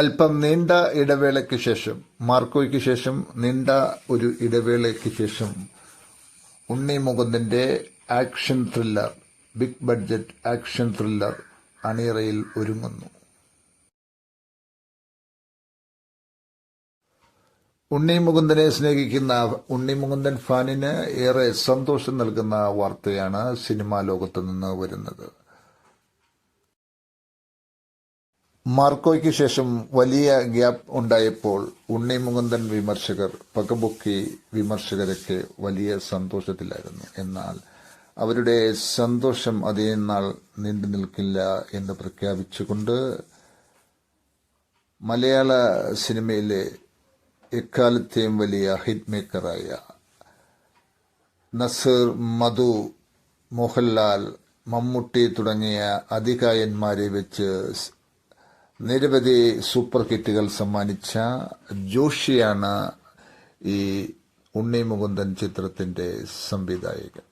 അല്പം നീണ്ട ഇടവേളയ്ക്ക് ശേഷം, മാർക്കോയ്ക്ക് ശേഷം നീണ്ട ഒരു ഇടവേളയ്ക്ക് ശേഷം ഉണ്ണി മുകുന്ദന്റെ action thriller, big budget action thriller അണിയറയിൽ ഒരുങ്ങുന്നു. ഉണ്ണി മുകുന്ദനെ സ്നേഹിക്കുന്ന ഉണ്ണി മുകുന്ദൻ ഫാനിന് ഏറെ സന്തോഷം നൽകുന്ന വാർത്തയാണ് സിനിമാ ലോകത്തു നിന്ന് വരുന്നത്. മാർക്കോയ്ക്ക് ശേഷം വലിയ ഗ്യാപ്പ് ഉണ്ടായപ്പോൾ ഉണ്ണി മുകുന്ദൻ വിമർശകർ പകപൊക്കി വിമർശകരൊക്കെ വലിയ സന്തോഷത്തിലായിരുന്നു. എന്നാൽ അവരുടെ സന്തോഷം അധികം നാൾ നീണ്ടു നിൽക്കില്ല എന്ന് പ്രഖ്യാപിച്ചുകൊണ്ട് മലയാള സിനിമയിലെ എക്കാലത്തെയും വലിയ ഹിറ്റ് മേക്കറായ നസീർ, മധു, മോഹൻലാൽ, മമ്മൂട്ടി തുടങ്ങിയ അതികായന്മാരെ വെച്ച് നിരവധി സൂപ്പർ ഹിറ്റുകൾ സമ്മാനിച്ച ജോഷിയാണ് ഈ ഉണ്ണി മുകുന്ദൻ ചിത്രത്തിന്റെ സംവിധായകൻ.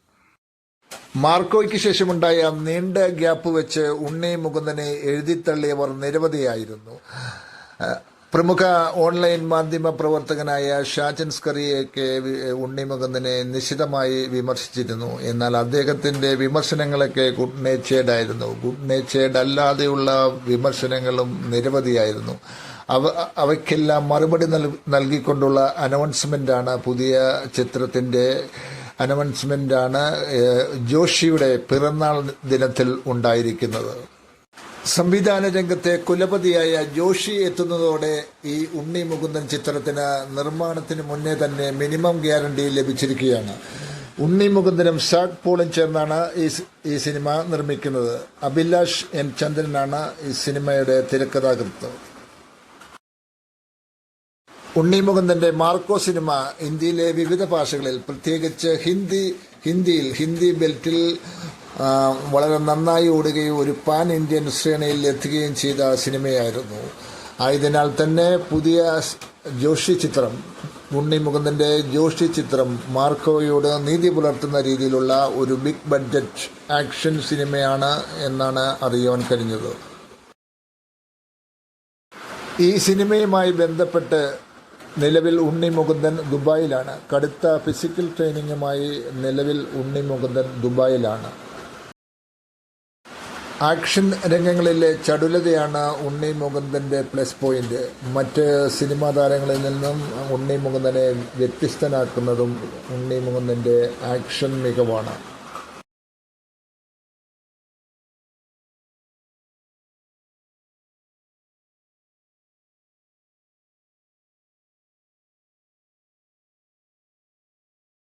മാർക്കോയ്ക്ക് ശേഷമുണ്ടായ നീണ്ട ഗ്യാപ്പ് വെച്ച് ഉണ്ണി മുകുന്ദനെ എഴുതിത്തള്ളിയവർ നിരവധിയായിരുന്നു. പ്രമുഖ ഓൺലൈൻ മാധ്യമ പ്രവർത്തകനായ ഷാജൻ സ്കറിയൊക്കെ ഉണ്ണി മുകുന്ദനെ നിശിതമായി വിമർശിച്ചിരുന്നു. എന്നാൽ അദ്ദേഹത്തിന്റെ വിമർശനങ്ങളൊക്കെ ഗുഡ് നേച്ചേർഡായിരുന്നു. ഗുഡ് നേച്ചേർഡ് അല്ലാതെയുള്ള വിമർശനങ്ങളും നിരവധിയായിരുന്നു. അവയ്ക്കെല്ലാം മറുപടി നൽകിക്കൊണ്ടുള്ള അനൗൺസ്മെന്റാണ്, പുതിയ ചിത്രത്തിന്റെ അനൗൺസ്മെന്റാണ് ജോഷിയുടെ പിറന്നാൾ ദിനത്തിൽ ഉണ്ടായിരിക്കുന്നത്. സംവിധാന രംഗത്തെ കുലപതിയായ ജോഷി എത്തുന്നതോടെ ഈ ഉണ്ണി മുകുന്ദൻ ചിത്രത്തിന് നിർമ്മാണത്തിന് മുന്നേ തന്നെ മിനിമം ഗ്യാരണ്ടി ലഭിച്ചിരിക്കുകയാണ്. ഉണ്ണി മുകുന്ദനും ഷാഡ് പോളും ചേർന്നാണ് ഈ സിനിമ നിർമ്മിക്കുന്നത്. അഭിലാഷ് എൻ ചന്ദ്രനാണ് ഈ സിനിമയുടെ തിരക്കഥാകൃത്ത്. ഉണ്ണി മുകുന്ദന്റെ മാർക്കോ സിനിമ ഇന്ത്യയിലെ വിവിധ ഭാഷകളിൽ, പ്രത്യേകിച്ച് ഹിന്ദി ബെൽറ്റിൽ വളരെ നന്നായി ഓടുകയും ഒരു പാൻ ഇന്ത്യൻ ശ്രേണിയിൽ എത്തുകയും ചെയ്ത സിനിമയായിരുന്നു. ആയതിനാൽ തന്നെ പുതിയ ജോഷി ചിത്രം, ഉണ്ണി മുകുന്ദന്റെ ജോഷി ചിത്രം മാർക്കോയോട് നീതി പുലർത്തുന്ന രീതിയിലുള്ള ഒരു ബിഗ് ബഡ്ജറ്റ് ആക്ഷൻ സിനിമയാണ് എന്നാണ് അറിയാൻ കഴിഞ്ഞത്. ഈ സിനിമയുമായി ബന്ധപ്പെട്ട് നിലവിൽ ഉണ്ണി മുകുന്ദൻ ദുബായിലാണ്. കടുത്ത ഫിസിക്കൽ ട്രെയിനിങ്ങുമായി നിലവിൽ ഉണ്ണി മുകുന്ദൻ ദുബായിലാണ്. ആക്ഷൻ രംഗങ്ങളിലെ ചടുലതയാണ് ഉണ്ണി മുകുന്ദന്റെ പ്ലസ് പോയിന്റ്. മറ്റ് സിനിമാ താരങ്ങളിൽ നിന്നും ഉണ്ണി മുകുന്ദനെ വ്യത്യസ്തനാക്കുന്നതും ഉണ്ണി മുകുന്ദന്റെ ആക്ഷൻ മികവാണ്.